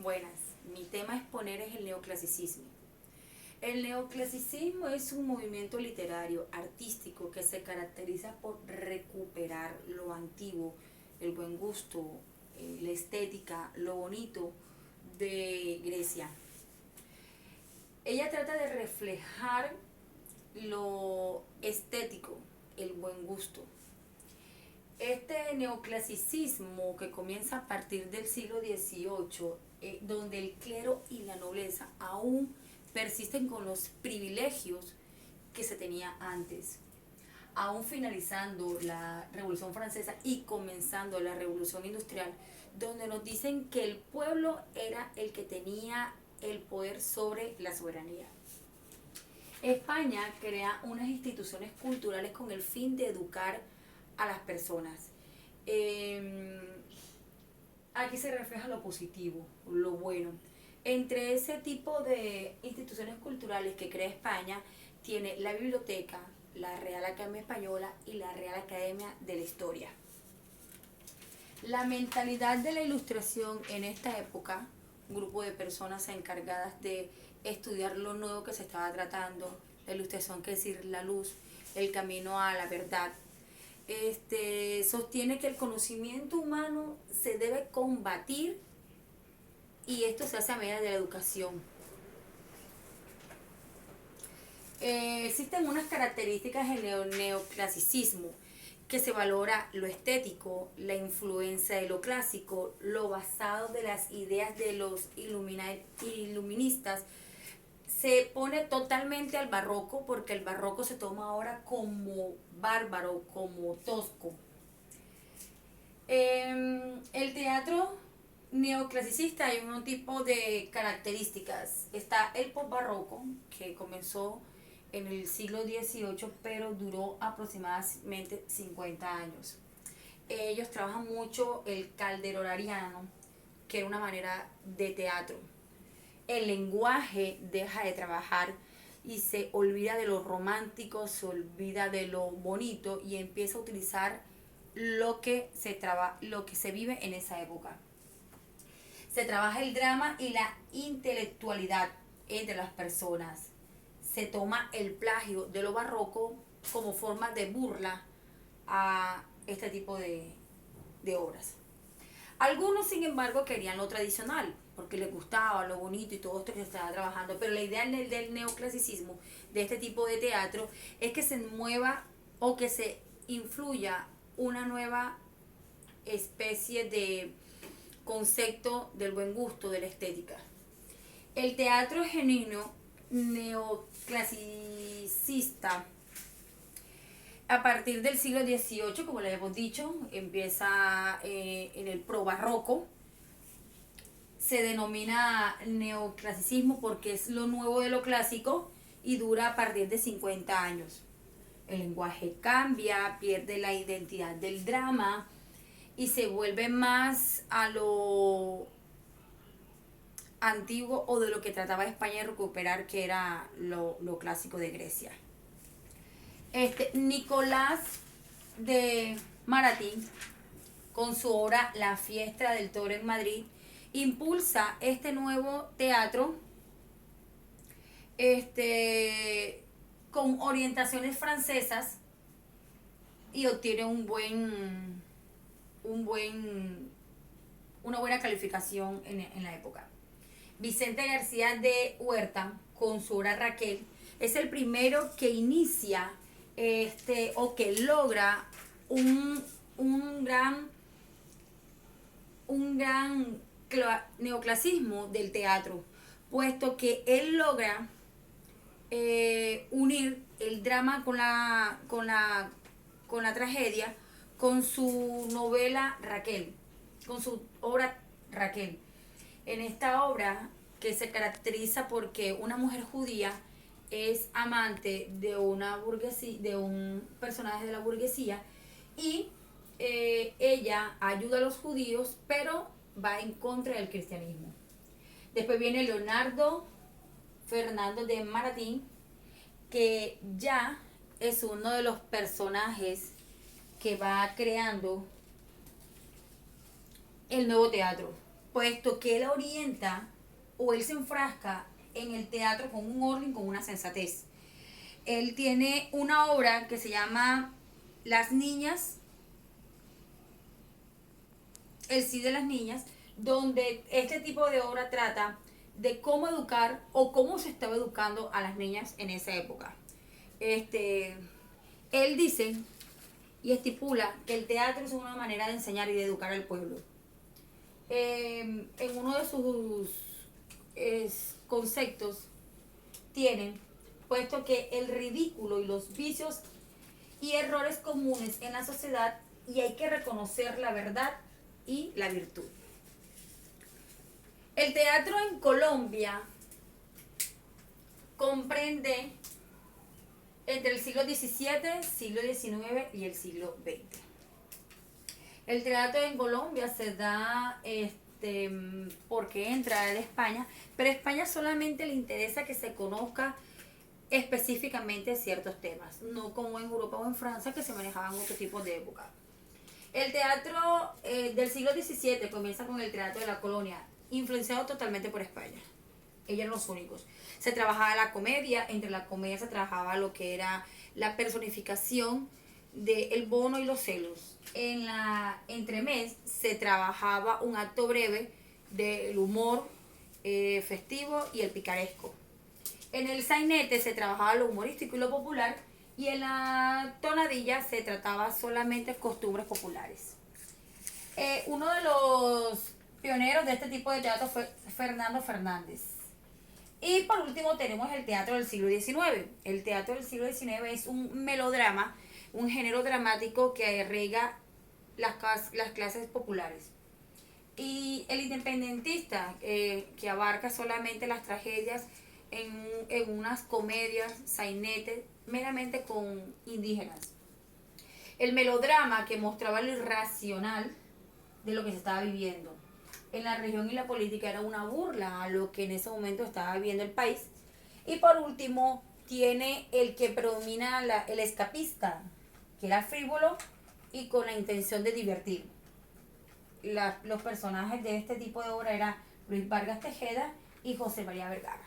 Buenas, mi tema a exponer es el neoclasicismo. El neoclasicismo es un movimiento literario, artístico, que se caracteriza por recuperar lo antiguo, el buen gusto, la estética, lo bonito de Grecia. Ella trata de reflejar lo estético, el buen gusto. Este neoclasicismo que comienza a partir del siglo XVIII, donde el clero y la nobleza aún persisten con los privilegios que se tenía antes, aún finalizando la Revolución Francesa y comenzando la Revolución Industrial, donde nos dicen que el pueblo era el que tenía el poder sobre la soberanía. España crea unas instituciones culturales con el fin de educar a las personas. Aquí se refleja lo positivo, lo bueno. Entre ese tipo de instituciones culturales que crea España, tiene la biblioteca, la Real Academia Española y la Real Academia de la Historia. La mentalidad de la Ilustración en esta época, un grupo de personas encargadas de estudiar lo nuevo que se estaba tratando, la Ilustración, que es decir, la luz, el camino a la verdad, sostiene que el conocimiento humano se debe combatir y esto se hace a medida de la educación. Existen unas características en el neoclasicismo, que se valora lo estético, la influencia de lo clásico, lo basado de las ideas de los iluministas. Se pone totalmente al barroco, porque el barroco se toma ahora como bárbaro, como tosco. El teatro neoclasicista hay un tipo de características. Está el posbarroco, que comenzó en el siglo XVIII, pero duró aproximadamente 50 años. Ellos trabajan mucho el calderolariano, que era una manera de teatro. El lenguaje deja de trabajar y se olvida de lo romántico, se olvida de lo bonito y empieza a utilizar lo que se vive en esa época. Se trabaja el drama y la intelectualidad entre las personas. Se toma el plagio de lo barroco como forma de burla a este tipo de obras. Algunos, sin embargo, querían lo tradicional, porque les gustaba lo bonito y todo esto que se estaba trabajando, pero la idea del neoclasicismo, de este tipo de teatro, es que se mueva o que se influya una nueva especie de concepto del buen gusto, de la estética. El teatro genuino neoclasicista, a partir del siglo XVIII, como les hemos dicho, empieza en el probarroco. Se denomina neoclasicismo porque es lo nuevo de lo clásico y dura a partir de 50 años. El lenguaje cambia, pierde la identidad del drama y se vuelve más a lo antiguo o de lo que trataba España de recuperar, que era lo clásico de Grecia. Nicolás de Maratín, con su obra La Fiesta del Toro en Madrid, impulsa este nuevo teatro con orientaciones francesas y obtiene una buena calificación en la época. Vicente García de Huerta, con su obra Raquel, es el primero que inicia o que logra un gran neoclasismo del teatro, puesto que él logra unir el drama con la tragedia, con su novela Raquel, con su obra Raquel. En esta obra, que se caracteriza porque una mujer judía es amante de una burguesía, de un personaje de la burguesía, y ella ayuda a los judíos, pero va en contra del cristianismo. Después viene Leonardo Fernando de Maratín, que ya es uno de los personajes que va creando el nuevo teatro. puesto que él orienta o él se enfrasca en el teatro con un orden, con una sensatez. Él tiene una obra que se llama Las Niñas, El sí de las niñas, donde este tipo de obra trata de cómo educar o cómo se estaba educando a las niñas en esa época. Él dice y estipula que el teatro es una manera de enseñar y de educar al pueblo. En uno de sus conceptos tienen puesto que el ridículo y los vicios y errores comunes en la sociedad y hay que reconocer la verdad y la virtud. El teatro en Colombia comprende entre el siglo XVII, siglo XIX y el siglo XX. El teatro en Colombia se da porque entra de España, pero a España solamente le interesa que se conozca específicamente ciertos temas, no como en Europa o en Francia que se manejaban otro tipo de época. El teatro del siglo XVII comienza con el teatro de la colonia, influenciado totalmente por España. Ellos eran los únicos. Se trabajaba la comedia, entre la comedia se trabajaba lo que era la personificación del bono y los celos. En la entremés se trabajaba un acto breve del humor festivo y el picaresco. En el sainete se trabajaba lo humorístico y lo popular, y en la tonadilla se trataba solamente costumbres populares. Uno de los pioneros de este tipo de teatro fue Fernando Fernández. Y por último tenemos el teatro del siglo XIX. El teatro del siglo XIX es un melodrama, un género dramático que arraiga las clases populares. Y el independentista, que abarca solamente las tragedias en unas comedias, sainetes, meramente con indígenas. El melodrama que mostraba lo irracional de lo que se estaba viviendo en la región y la política era una burla a lo que en ese momento estaba viviendo el país. Y por último tiene el que predomina el escapista, que era frívolo y con la intención de divertir. Los personajes de este tipo de obra eran Luis Vargas Tejeda y José María Vergara.